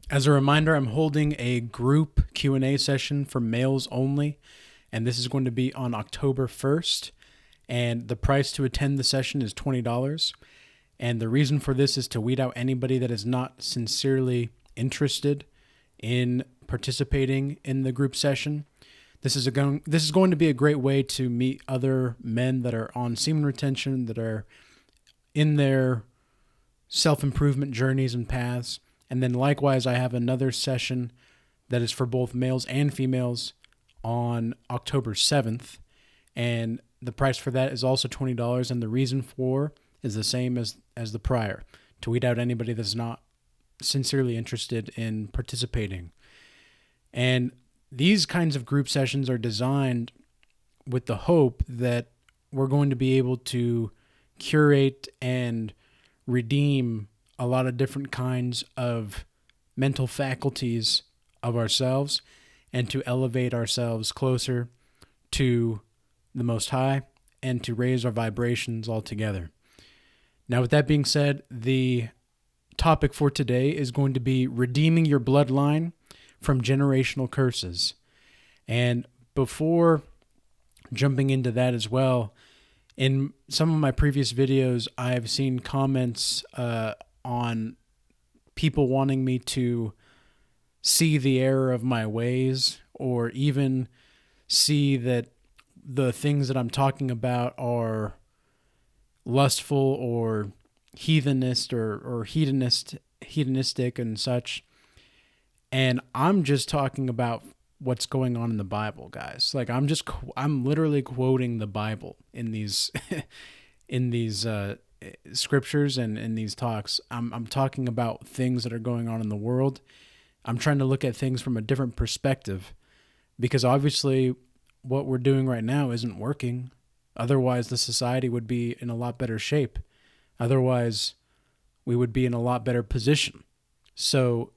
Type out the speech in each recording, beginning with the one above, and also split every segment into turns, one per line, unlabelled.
As a reminder, I'm holding a group Q&A session for males only, and this is going to be on October 1st, and the price to attend the session is $20. And the reason for this is to weed out anybody that is not sincerely interested in participating in the group session. This is going to be a great way to meet other men that are on semen retention, that are in their self-improvement journeys and paths. And then likewise, I have another session that is for both males and females on October 7th. And the price for that is also $20. And the reason for is the same as the prior, to weed out anybody that's not sincerely interested in participating. And these kinds of group sessions are designed with the hope that we're going to be able to curate and redeem a lot of different kinds of mental faculties of ourselves and to elevate ourselves closer to the Most High and to raise our vibrations altogether. Now, with that being said, the topic for today is going to be redeeming your bloodline from generational curses. And before jumping into that as well, in some of my previous videos, I've seen comments on people wanting me to see the error of my ways, or even see that the things that I'm talking about are lustful or hedonistic and such. And I'm just talking about what's going on in the Bible, guys. Like I'm literally quoting the Bible in these in these scriptures and in these talks. I'm talking about things that are going on in the world. I'm trying to look at things from a different perspective, because obviously what we're doing right now isn't working. Otherwise, the society would be in a lot better shape. Otherwise, we would be in a lot better position. So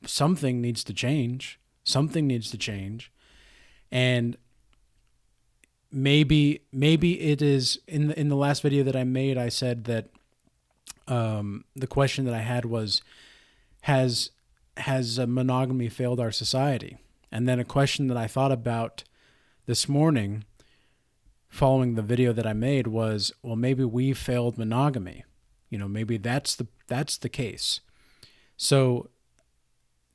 something needs to change. Something needs to change. And maybe it is in the last video that I made, I said that the question that I had was, has monogamy failed our society? And then a question that I thought about this morning following the video that I made was, well, maybe we failed monogamy. Maybe that's the case. So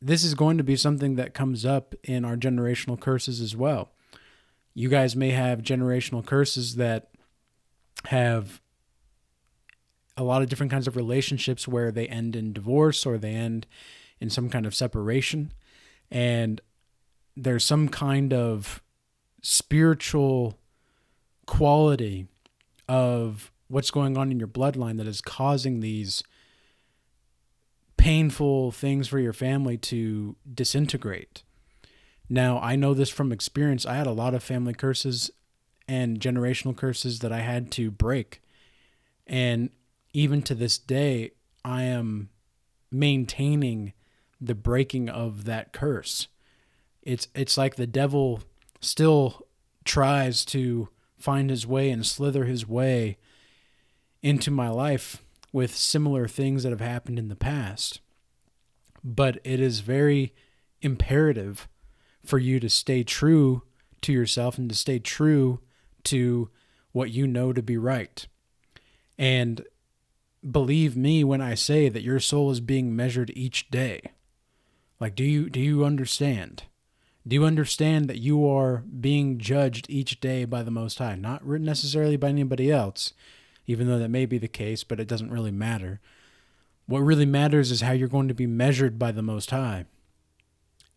this is going to be something that comes up in our generational curses as well. You guys may have generational curses that have a lot of different kinds of relationships where they end in divorce or they end in some kind of separation. And there's some kind of spiritual quality of what's going on in your bloodline that is causing these painful things for your family to disintegrate. Now, I know this from experience. I had a lot of family curses and generational curses that I had to break. And even to this day, I am maintaining the breaking of that curse. It's like the devil still tries to find his way and slither his way into my life with similar things that have happened in the past. But it is very imperative for you to stay true to yourself and to stay true to what you know to be right. And believe me when I say that your soul is being measured each day. Like, do you understand? Do you understand that you are being judged each day by the Most High? Not necessarily by anybody else, even though that may be the case, but it doesn't really matter. What really matters is how you're going to be measured by the Most High.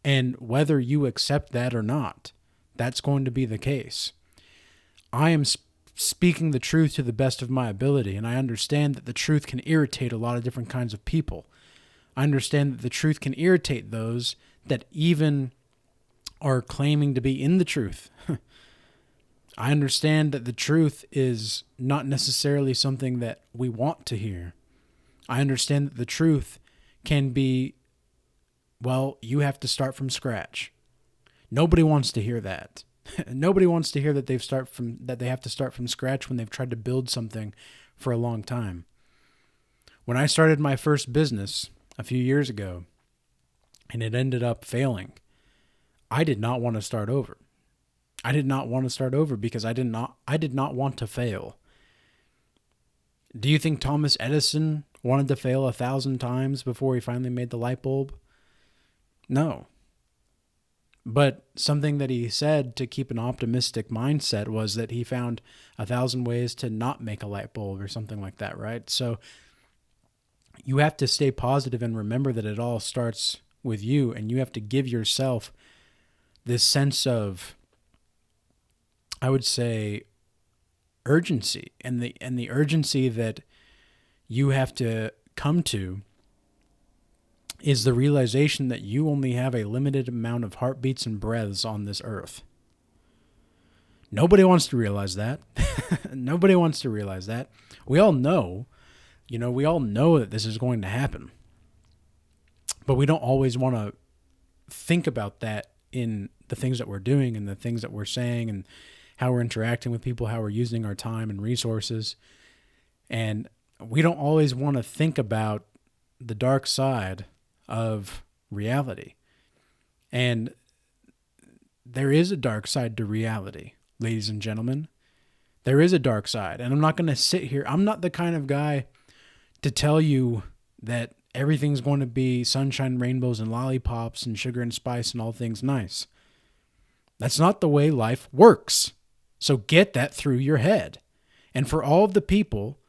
And whether you accept that or not, that's going to be the case. I am speaking the truth to the best of my ability, and I understand that the truth can irritate a lot of different kinds of people. I understand that the truth can irritate those that even are claiming to be in the truth. I understand that the truth is not necessarily something that we want to hear. I understand that the truth can be, well, you have to start from scratch. Nobody wants to hear that. Nobody wants to hear that they have to start from scratch when they've tried to build something for a long time. When I started my first business a few years ago, and it ended up failing. I did not want to start over. I did not want to start over because I did not want to fail. Do you think Thomas Edison wanted to fail 1,000 times before he finally made the light bulb? No. But something that he said to keep an optimistic mindset was that he found 1,000 ways to not make a light bulb or something like that, right? So you have to stay positive and remember that it all starts with you, and you have to give yourself this sense of, I would say, urgency, and the urgency that you have to come to is the realization that you only have a limited amount of heartbeats and breaths on this earth. Nobody wants to realize that. Nobody wants to realize that. We all know, we all know that this is going to happen. But we don't always want to think about that in the things that we're doing and the things that we're saying and how we're interacting with people, how we're using our time and resources. And we don't always want to think about the dark side of reality. And there is a dark side to reality, ladies and gentlemen. There is a dark side. And I'm not going to sit here. I'm not the kind of guy to tell you that everything's going to be sunshine, rainbows, and lollipops and sugar and spice and all things nice. That's not the way life works. So get that through your head. And for all of the people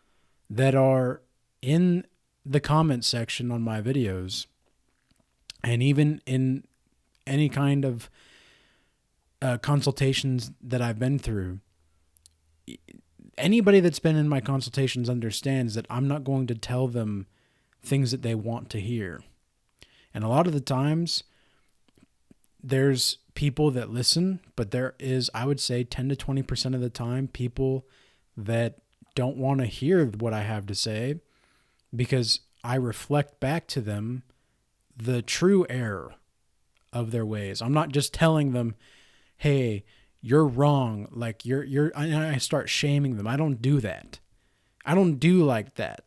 that are in the comment section on my videos, and even in any kind of consultations that I've been through, anybody that's been in my consultations understands that I'm not going to tell them things that they want to hear. And a lot of the times, there's people that listen, but there is, I would say, 10 to 20% of the time, people that don't want to hear what I have to say because I reflect back to them the true error of their ways. I'm not just telling them, hey, you're wrong. Like and I start shaming them. I don't do that. I don't do like that.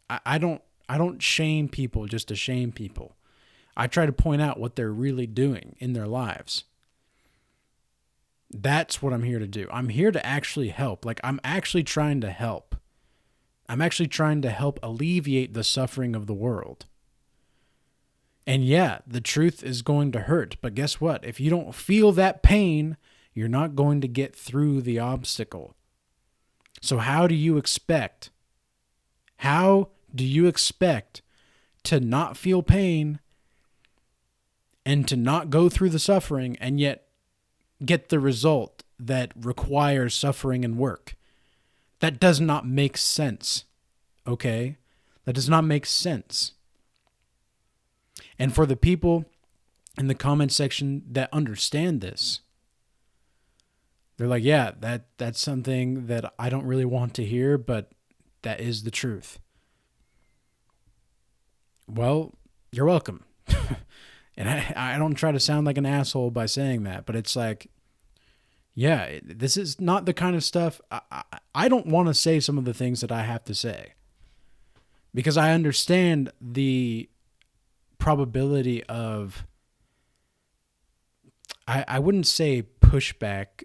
I don't shame people just to shame people. I try to point out what they're really doing in their lives. That's what I'm here to do. I'm here to actually help. Like, I'm actually trying to help. I'm actually trying to help alleviate the suffering of the world. And yeah, the truth is going to hurt. But guess what? If you don't feel that pain, you're not going to get through the obstacle. So how do you expect to not feel pain and to not go through the suffering and yet get the result that requires suffering and work? That does not make sense, okay? That does not make sense. And for the people in the comment section that understand this, they're like, yeah, that's something that I don't really want to hear, but that is the truth. Well, you're welcome. And I don't try to sound like an asshole by saying that, but it's like, yeah, this is not the kind of stuff. I don't want to say some of the things that I have to say because I understand the probability of, I wouldn't say pushback,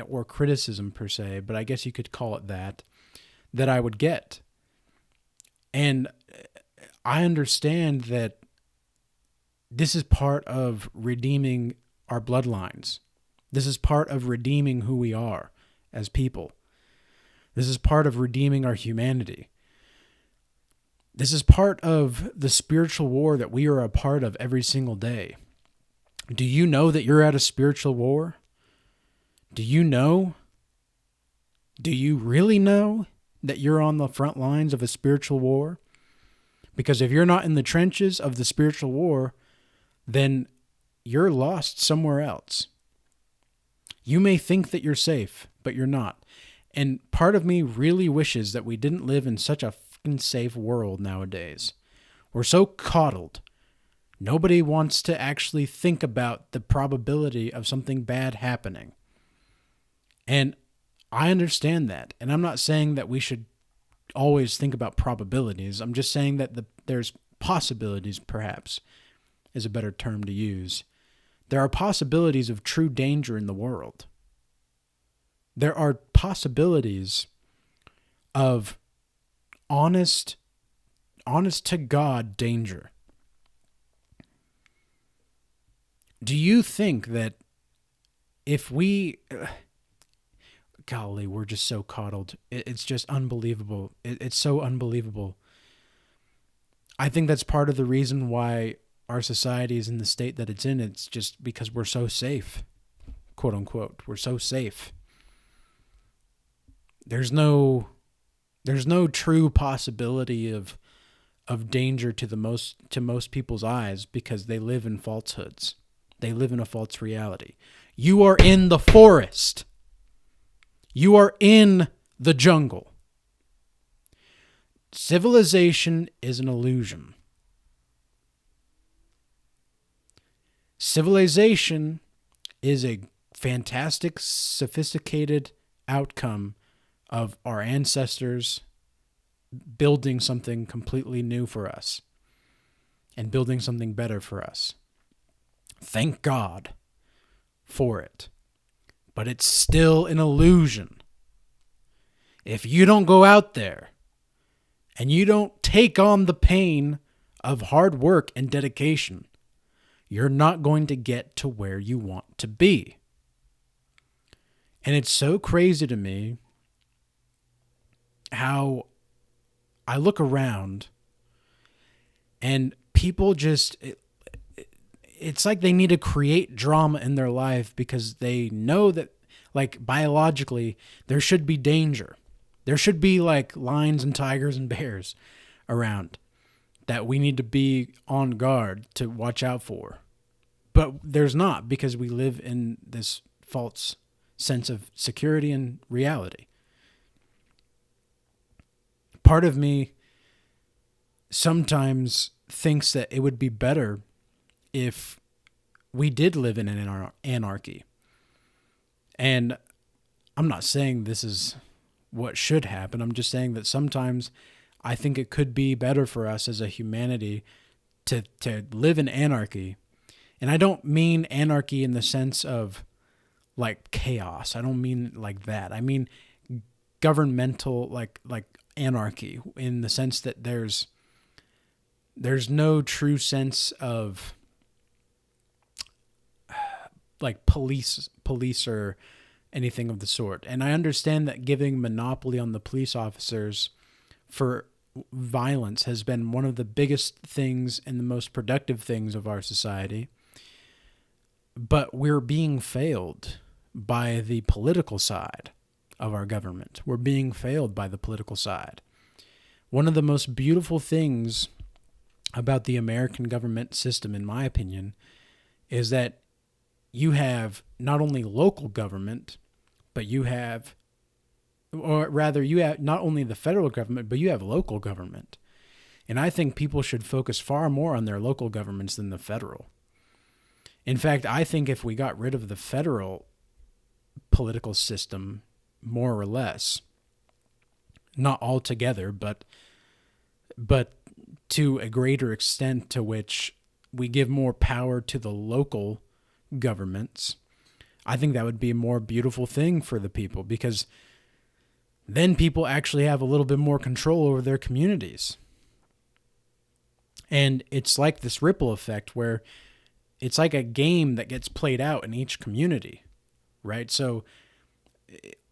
or criticism per se, but I guess you could call it that I would get. And I understand that this is part of redeeming our bloodlines. This is part of redeeming who we are as people. This is part of redeeming our humanity. This is part of the spiritual war that we are a part of every single day. Do you know that you're at a spiritual war? Do you know? Do you really know that you're on the front lines of a spiritual war? Because if you're not in the trenches of the spiritual war, then you're lost somewhere else. You may think that you're safe, but you're not. And part of me really wishes that we didn't live in such a fucking safe world nowadays. We're so coddled. Nobody wants to actually think about the probability of something bad happening. And I understand that. And I'm not saying that we should always think about probabilities. I'm just saying that there's possibilities, perhaps. is a better term to use. There are possibilities of true danger in the world. There are possibilities of honest to God danger. Do you think that if we, golly, we're just so coddled. It's just unbelievable. It's so unbelievable. I think that's part of the reason why our society is in the state that it's in. It's just because we're so safe, quote unquote. We're so safe. There's no true possibility of danger to most people's eyes because they live in falsehoods. They live in a false reality. You are in the forest. You are in the jungle. Civilization is an illusion. Civilization is a fantastic, sophisticated outcome of our ancestors building something completely new for us and building something better for us. Thank God for it. But it's still an illusion. If you don't go out there and you don't take on the pain of hard work and dedication, you're not going to get to where you want to be. And it's so crazy to me how I look around and people just, it's like they need to create drama in their life because they know that, like, biologically, there should be danger. There should be, like, lions and tigers and bears around that we need to be on guard to watch out for. But there's not, because we live in this false sense of security and reality. Part of me sometimes thinks that it would be better if we did live in an anarchy. And I'm not saying this is what should happen. I'm just saying that sometimes I think it could be better for us as a humanity to live in anarchy. And I don't mean anarchy in the sense of like chaos. I don't mean like that. I mean governmental like anarchy in the sense that there's no true sense of like police or anything of the sort. And I understand that giving monopoly on the police officers for violence has been one of the biggest things and the most productive things of our society. But we're being failed by the political side of our government. We're being failed by the political side. One of the most beautiful things about the American government system, in my opinion, is that you have not only local government, but you have not only the federal government, but you have local government. And I think people should focus far more on their local governments than the federal. In fact, I think if we got rid of the federal political system, more or less, not altogether, but to a greater extent to which we give more power to the local governments, I think that would be a more beautiful thing for the people, because then people actually have a little bit more control over their communities. And it's like this ripple effect where it's like a game that gets played out in each community, right? So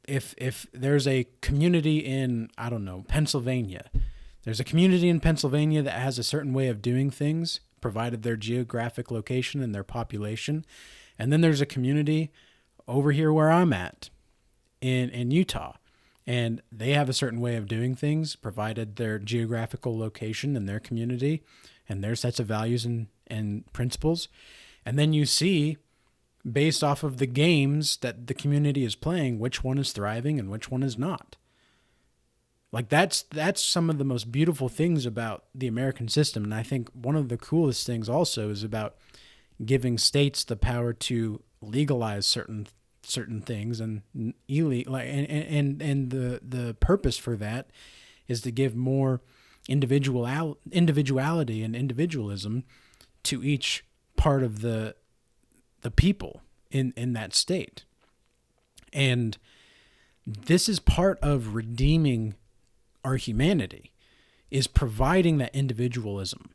if there's a community in, I don't know, Pennsylvania, there's a community in Pennsylvania that has a certain way of doing things, provided their geographic location and their population. And then there's a community over here where I'm at in Utah, and they have a certain way of doing things, provided their geographical location and their community and their sets of values and principles. And then you see, based off of the games that the community is playing, which one is thriving and which one is not. Like that's some of the most beautiful things about the American system. And I think one of the coolest things also is about giving states the power to legalize certain things and illegal, and the purpose for that is to give more individuality and individualism to each part of the people in that state. And this is part of redeeming our humanity, is providing that individualism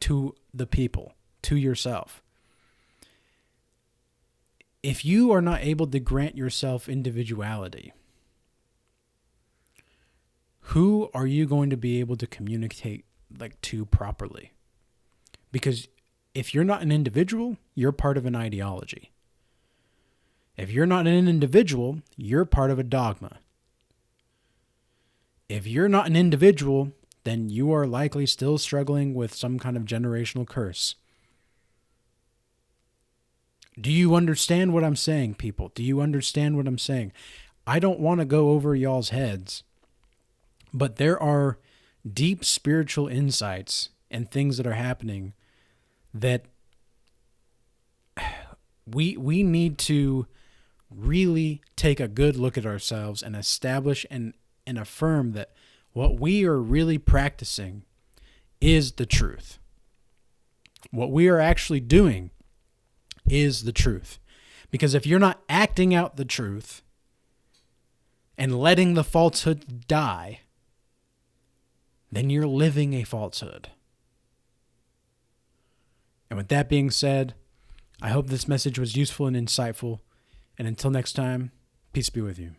to the people, to yourself. If you are not able to grant yourself individuality, who are you going to be able to communicate to properly? Because if you're not an individual, you're part of an ideology. If you're not an individual, you're part of a dogma. If you're not an individual, then you are likely still struggling with some kind of generational curse. Do you understand what I'm saying, people? Do you understand what I'm saying? I don't want to go over y'all's heads, but there are deep spiritual insights and things that are happening that we need to really take a good look at ourselves and establish and affirm that what we are really practicing is the truth. What we are actually doing is the truth. Because if you're not acting out the truth and letting the falsehood die, then you're living a falsehood. And with that being said, I hope this message was useful and insightful. And until next time, peace be with you.